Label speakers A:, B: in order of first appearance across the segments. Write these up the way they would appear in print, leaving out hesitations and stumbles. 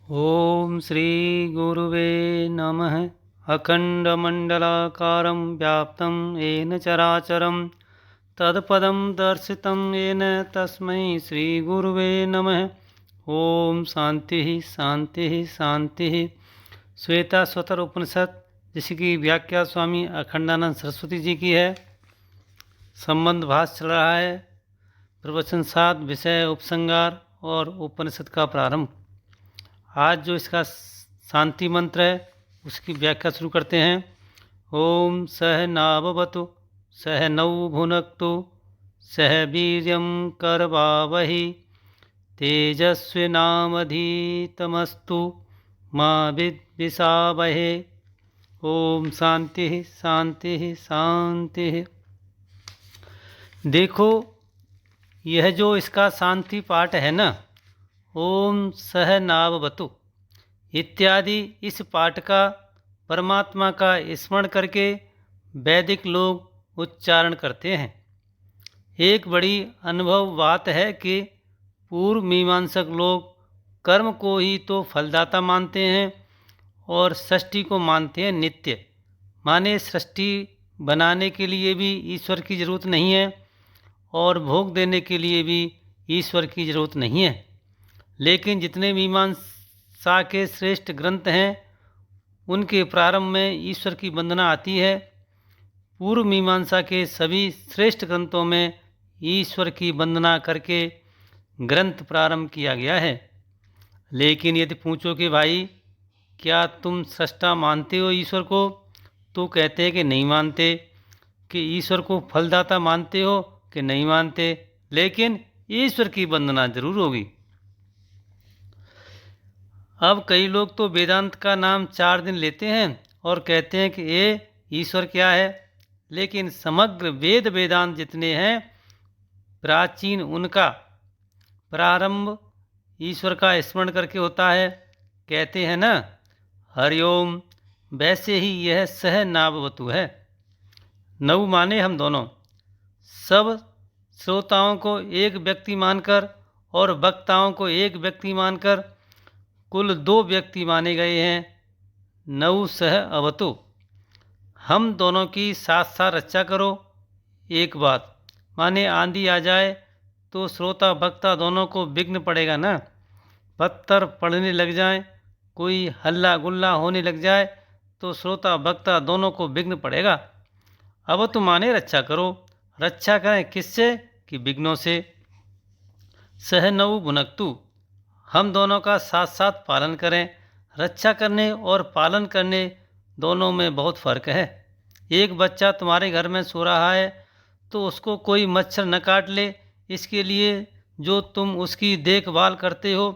A: ओम श्री गुरुवे नमः। अखंडमंडलाकारं व्याप्तं येन चराचरं तत्पदं दर्शितं येन तस्मै श्री गुरुवे नमः। ओम शांति शांति शांति। श्वेता स्वतर उपनिषद जिसकी व्याख्या स्वामी अखंडानंद सरस्वती जी की है। संबंध भाष चल रहा है। प्रवचन 7 विषय उपसंगार और उपनिषद का प्रारंभ। आज जो इसका शांति मंत्र है उसकी व्याख्या शुरू करते हैं। ओम सह नाववतु सह नौ भुनक्तु सह वीर्यं करवावहि तेजस्विनामधीतमस्तु मा विद्विषावहे। ओम शांति शांति शांति। देखो, यह जो इसका शांति पाठ है ना, ओम सह नाववतु इत्यादि, इस पाठ का परमात्मा का स्मरण करके वैदिक लोग उच्चारण करते हैं। एक बड़ी अनुभव बात है कि पूर्व मीमांसक लोग कर्म को ही तो फलदाता मानते हैं और सृष्टि को मानते हैं नित्य। माने सृष्टि बनाने के लिए भी ईश्वर की ज़रूरत नहीं है और भोग देने के लिए भी ईश्वर की ज़रूरत नहीं है। लेकिन जितने मीमांसा के श्रेष्ठ ग्रंथ हैं उनके प्रारंभ में ईश्वर की वंदना आती है। पूर्व मीमांसा के सभी श्रेष्ठ ग्रंथों में ईश्वर की वंदना करके ग्रंथ प्रारंभ किया गया है। लेकिन यदि पूछो कि भाई क्या तुम सृष्टा मानते हो ईश्वर को, तो कहते हैं कि नहीं मानते। कि ईश्वर को फलदाता मानते हो कि नहीं मानते। लेकिन ईश्वर की वंदना जरूर होगी। अब कई लोग तो वेदांत का नाम 4 दिन लेते हैं और कहते हैं कि ये ईश्वर क्या है। लेकिन समग्र वेदांत जितने हैं प्राचीन, उनका प्रारंभ ईश्वर का स्मरण करके होता है। कहते हैं ना, हरिओम। वैसे ही यह सह नाववतु है। नव माने हम दोनों। सब श्रोताओं को एक व्यक्ति मानकर और वक्ताओं को एक व्यक्ति मानकर कुल 2 व्यक्ति माने गए हैं। नौ सह अवतु, हम दोनों की साथ साथ रक्षा करो। एक बात माने आंधी आ जाए तो श्रोता वक्ता दोनों को विघ्न पड़ेगा ना। पत्थर पड़ने लग जाए, कोई हल्ला गुल्ला होने लग जाए तो श्रोता वक्ता दोनों को विघ्न पड़ेगा। अवतु माने रक्षा करो। रक्षा करें किससे? कि विघ्नों से। सह नौ भुनक्तु, हम दोनों का साथ साथ पालन करें। रक्षा करने और पालन करने दोनों में बहुत फ़र्क है। एक बच्चा तुम्हारे घर में सो रहा है तो उसको कोई मच्छर न काट ले, इसके लिए जो तुम उसकी देखभाल करते हो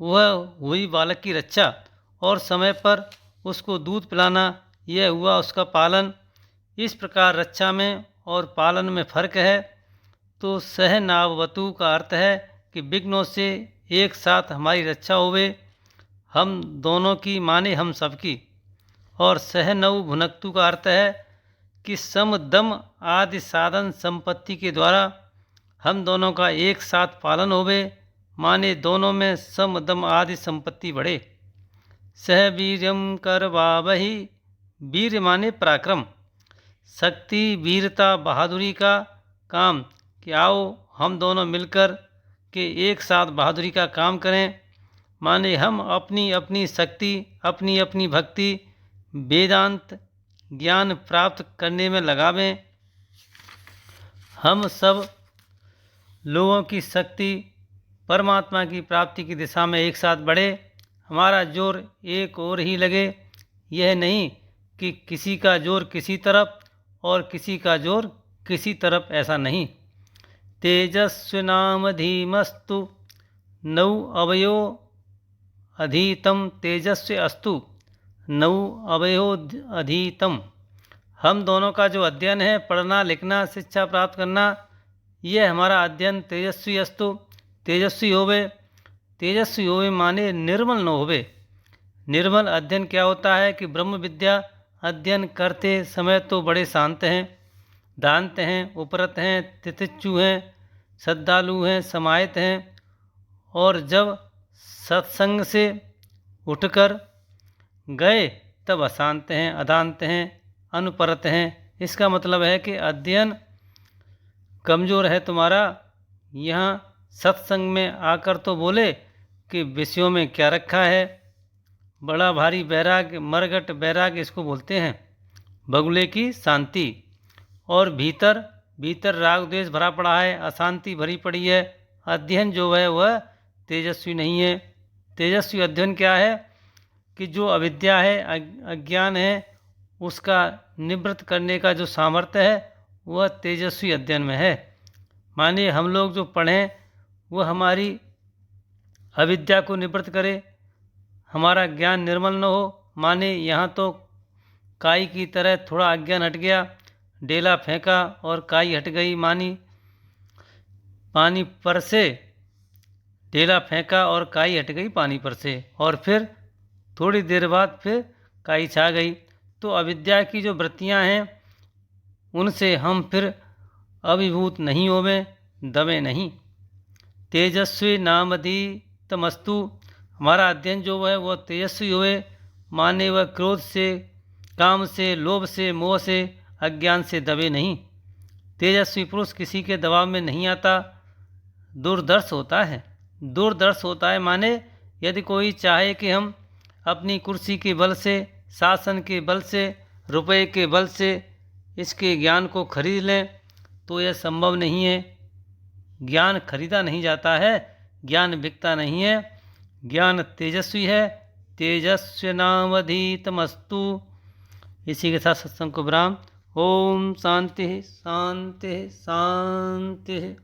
A: वह हुई बालक की रक्षा। और समय पर उसको दूध पिलाना, यह हुआ उसका पालन। इस प्रकार रक्षा में और पालन में फ़र्क है। तो सह नाववतु का अर्थ है कि विघ्नों से एक साथ हमारी रक्षा होवे, हम दोनों की माने हम सबकी। और सह नौ भुनक्तु का अर्थ है कि सम दम आदि साधन संपत्ति के द्वारा हम दोनों का एक साथ पालन होवे, माने दोनों में सम दम आदि संपत्ति बढ़े। सह वीर्यम करवावहि, वीर माने पराक्रम, शक्ति, वीरता, बहादुरी का काम। कि आओ हम दोनों मिलकर के एक साथ बहादुरी का काम करें। माने हम अपनी अपनी शक्ति, अपनी अपनी भक्ति, वेदांत ज्ञान प्राप्त करने में लगावें। हम सब लोगों की शक्ति परमात्मा की प्राप्ति की दिशा में एक साथ बढ़े। हमारा जोर एक ओर ही लगे। यह नहीं कि किसी का जोर किसी तरफ और किसी का जोर किसी तरफ, ऐसा नहीं। तेजस्विनामधीमस्तु नौ अवयो अधीतम तेजस्वी अस्तु नौ अवयो अधीतम। हम दोनों का जो अध्ययन है, पढ़ना लिखना शिक्षा प्राप्त करना, यह हमारा अध्ययन तेजस्वी अस्तु, तेजस्वी होवे। तेजस्वी होवे माने निर्मल न होवे। निर्मल अध्ययन क्या होता है कि ब्रह्म विद्या अध्ययन करते समय तो बड़े शांत हैं, दांत हैं, उपरत हैं, तितिक्षु हैं, श्रद्धालु हैं, समाहित हैं। और जब सत्संग से उठकर गए तब अशांत हैं, अदांत हैं, अनुपरत हैं। इसका मतलब है कि अध्ययन कमज़ोर है तुम्हारा। यहाँ सत्संग में आकर तो बोले कि विषयों में क्या रखा है। बड़ा भारी बैराग, मरगट बैराग इसको बोलते हैं, बगुले की शांति। और भीतर भीतर राग द्वेष भरा पड़ा है, अशांति भरी पड़ी है। अध्ययन जो है वह तेजस्वी नहीं है। तेजस्वी अध्ययन क्या है कि जो अविद्या है, अज्ञान है, उसका निवृत्त करने का जो सामर्थ्य है वह तेजस्वी अध्ययन में है। मानिए हम लोग जो पढ़ें वह हमारी अविद्या को निवृत्त करे, हमारा ज्ञान निर्मल न हो। माने यहाँ तो काई की तरह थोड़ा अज्ञान हट गया, डेला फेंका और काई हट गई। मानी पानी पर से डेला फेंका और काई हट गई पानी पर से, और फिर थोड़ी देर बाद फिर काई छा गई। तो अविद्या की जो वृत्तियाँ हैं उनसे हम फिर अभिभूत नहीं होवे, दबे नहीं। तेजस्वी नामधीतमस्तु, हमारा अध्ययन जो है वह तेजस्वी हुए। माने वह क्रोध से, काम से, लोभ से, मोह से, अज्ञान से दबे नहीं। तेजस्वी पुरुष किसी के दबाव में नहीं आता, दूरदर्श होता है। दूरदर्श होता है माने यदि कोई चाहे कि हम अपनी कुर्सी के बल से, शासन के बल से, रुपए के बल से इसके ज्ञान को खरीद लें तो यह संभव नहीं है। ज्ञान खरीदा नहीं जाता है, ज्ञान बिकता नहीं है। ज्ञान तेजस्वी है, तेजस्विनावधीतमस्तु। इसी के साथ सत्संग को विराम। ओम शांति शांति शांति।